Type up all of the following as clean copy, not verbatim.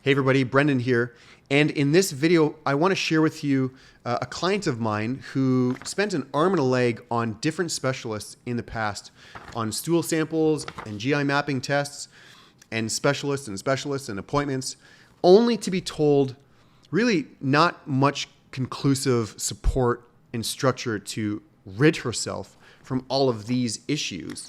Hey everybody, Brendan here. And in this video, I want to share with you a client of mine who spent an arm and a leg on different specialists in the past on stool samples and GI mapping tests and specialists and appointments, only to be told really not much conclusive support and structure to rid herself from all of these issues.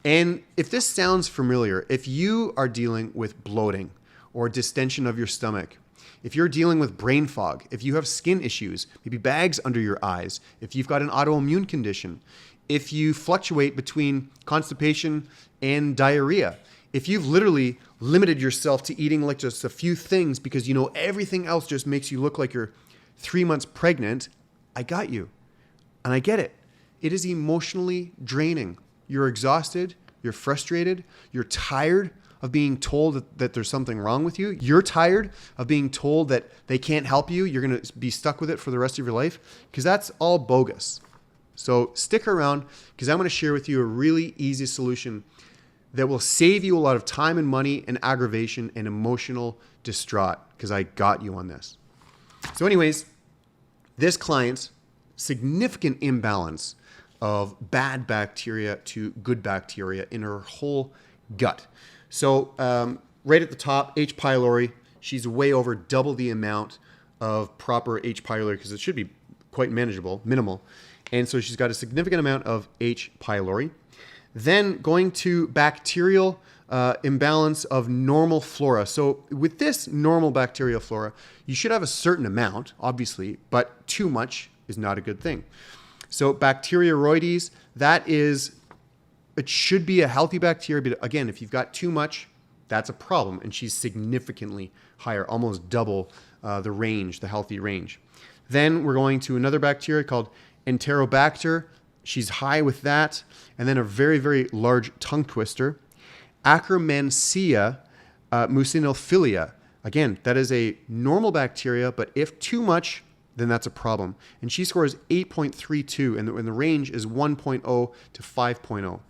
And if this sounds familiar, if you are dealing with bloating, or distension of your stomach, if you're dealing with brain fog, if you have skin issues, maybe bags under your eyes, if you've got an autoimmune condition, if you fluctuate between constipation and diarrhea, if you've literally limited yourself to eating like just a few things because you know everything else just makes you look like you're 3 months pregnant, I got you. And I get it. It is emotionally draining. You're exhausted, you're frustrated, you're tired of being told that there's something wrong with you. You're tired of being told that they can't help you. You're going to be stuck with it for the rest of your life, because that's all bogus. So stick around, because I'm going to share with you a really easy solution that will save you a lot of time and money and aggravation and emotional distraught, because I got you on this. So anyways, this client, significant imbalance of bad bacteria to good bacteria in her whole gut. So right at the top, H-Pylori, she's way over double the amount of proper H-Pylori, because it should be quite minimal. And so she's got a significant amount of H-Pylori. Then going to bacterial imbalance of normal flora. So with this normal bacterial flora, you should have a certain amount, obviously, but too much is not a good thing. So Bacteroides, it should be a healthy bacteria, but again, if you've got too much, that's a problem. And she's significantly higher, almost double the range, the healthy range. Then we're going to another bacteria called Enterobacter. She's high with that. And then a very, very large tongue twister, Akkermansia mucinophilia. Again, that is a normal bacteria, but if too much, then that's a problem. And she scores 8.32, and the range is 1.0 to 5.0.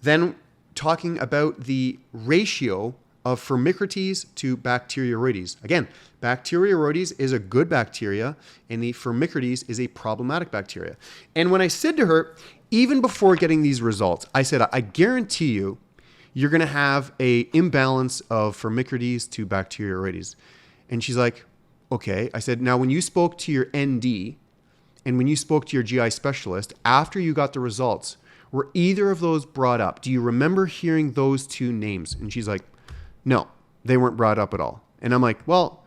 Then talking about the ratio of Formicities to Bacteroides. Again, Bacteroides is a good bacteria, and the Formicities is a problematic bacteria. And when I said to her, even before getting these results, I said, I guarantee you're going to have an imbalance of Formicities to Bacteroides. And she's like, okay. I said, now when you spoke to your ND and when you spoke to your GI specialist, after you got the results, were either of those brought up? Do you remember hearing those two names? And she's like, no, they weren't brought up at all. And I'm like, well,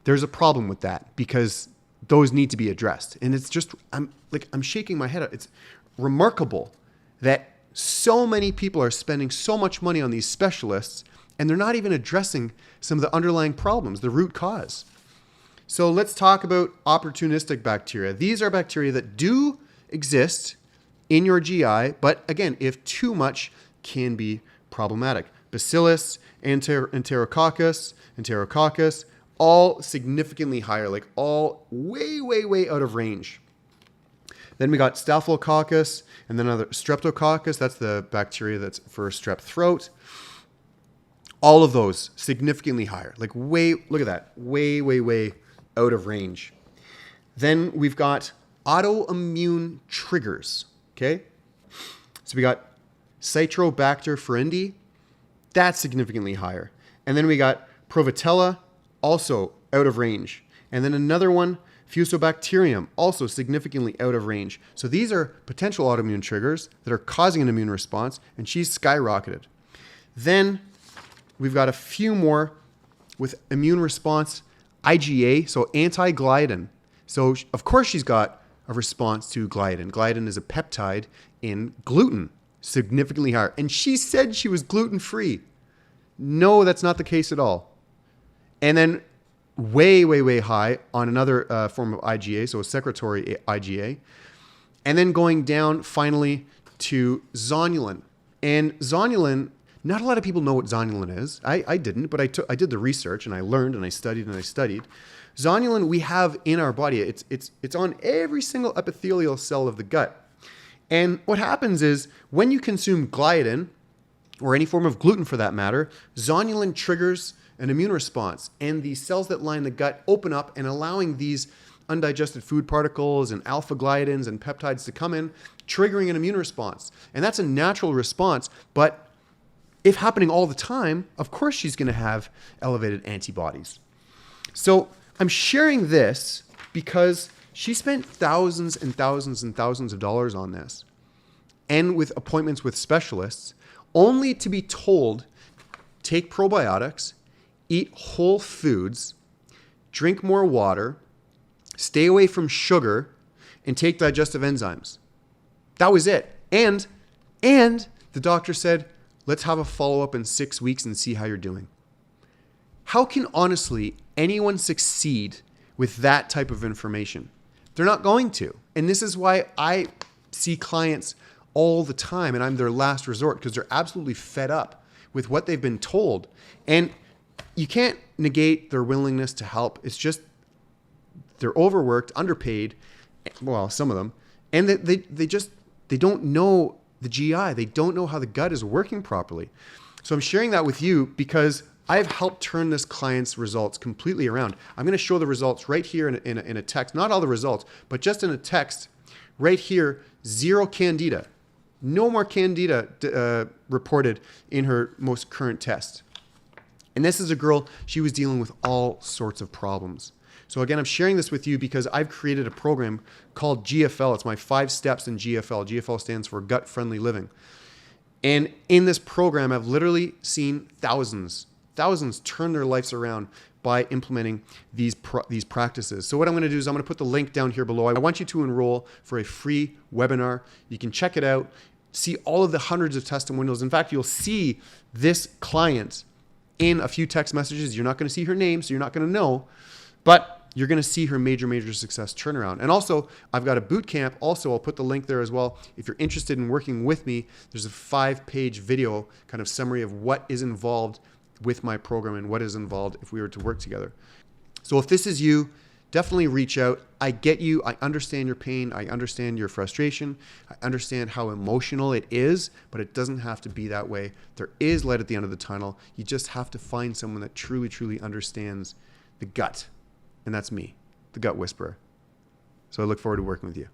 there's a problem with that, because those need to be addressed. And it's just, I'm shaking my head. It's remarkable that so many people are spending so much money on these specialists, and they're not even addressing some of the underlying problems, the root cause. So let's talk about opportunistic bacteria. These are bacteria that do exist in your GI, but again, if too much, can be problematic. Bacillus, Enterococcus, all significantly higher, like all way out of range. Then we got Staphylococcus, and then another Streptococcus. That's the bacteria that's for strep throat. All of those significantly higher, like look at that, way out of range. Then we've got autoimmune triggers. Okay, so we got Citrobacter furendi, that's significantly higher. And then we got Provotella, also out of range. And then another one, Fusobacterium, also significantly out of range. So these are potential autoimmune triggers that are causing an immune response, and she's skyrocketed. Then we've got a few more with immune response IgA, so anti-gliadin. So of course she's got a response to gliadin. Gliadin is a peptide in gluten, significantly higher. And she said she was gluten-free. No, that's not the case at all. And then way high on another form of IgA, so a secretory IgA. And then going down finally to zonulin. And zonulin, not a lot of people know what zonulin is. I didn't, but I did the research, and I learned, and I studied. Zonulin we have in our body. It's on every single epithelial cell of the gut. And what happens is when you consume gliadin, or any form of gluten for that matter, zonulin triggers an immune response, and the cells that line the gut open up and allowing these undigested food particles and alpha gliadins and peptides to come in, triggering an immune response. And that's a natural response, but if happening all the time, of course she's going to have elevated antibodies. So I'm sharing this because she spent thousands and thousands and thousands of dollars on this, and with appointments with specialists, only to be told, take probiotics, eat whole foods, drink more water, stay away from sugar, and take digestive enzymes. That was it. And the doctor said, let's have a follow-up in 6 weeks and see how you're doing. How can honestly anyone succeed with that type of information? They're not going to. And this is why I see clients all the time and I'm their last resort, because they're absolutely fed up with what they've been told. And you can't negate their willingness to help. It's just they're overworked, underpaid, well, some of them, and they don't know the GI. They don't know how the gut is working properly. So I'm sharing that with you because I've helped turn this client's results completely around. I'm going to show the results right here in a text, not all the results, but just in a text right here, 0 Candida. No more Candida reported in her most current test. And this is a girl, she was dealing with all sorts of problems. So again, I'm sharing this with you because I've created a program called GFL. It's my 5 steps in GFL. GFL stands for Gut Friendly Living. And in this program, I've literally seen thousands turn their lives around by implementing these practices. So what I'm going to do is I'm going to put the link down here below. I want you to enroll for a free webinar. You can check it out, see all of the hundreds of testimonials. In fact, you'll see this client in a few text messages. You're not going to see her name, so you're not going to know, but you're going to see her major success turnaround. And also, I've got a boot camp. Also, I'll put the link there as well. If you're interested in working with me, there's a 5-page video kind of summary of what is involved with my program and what is involved if we were to work together. So if this is you, definitely reach out. I get you. I understand your pain. I understand your frustration. I understand how emotional it is, but it doesn't have to be that way. There is light at the end of the tunnel. You just have to find someone that truly understands the gut. And that's me, the gut whisperer. So I look forward to working with you.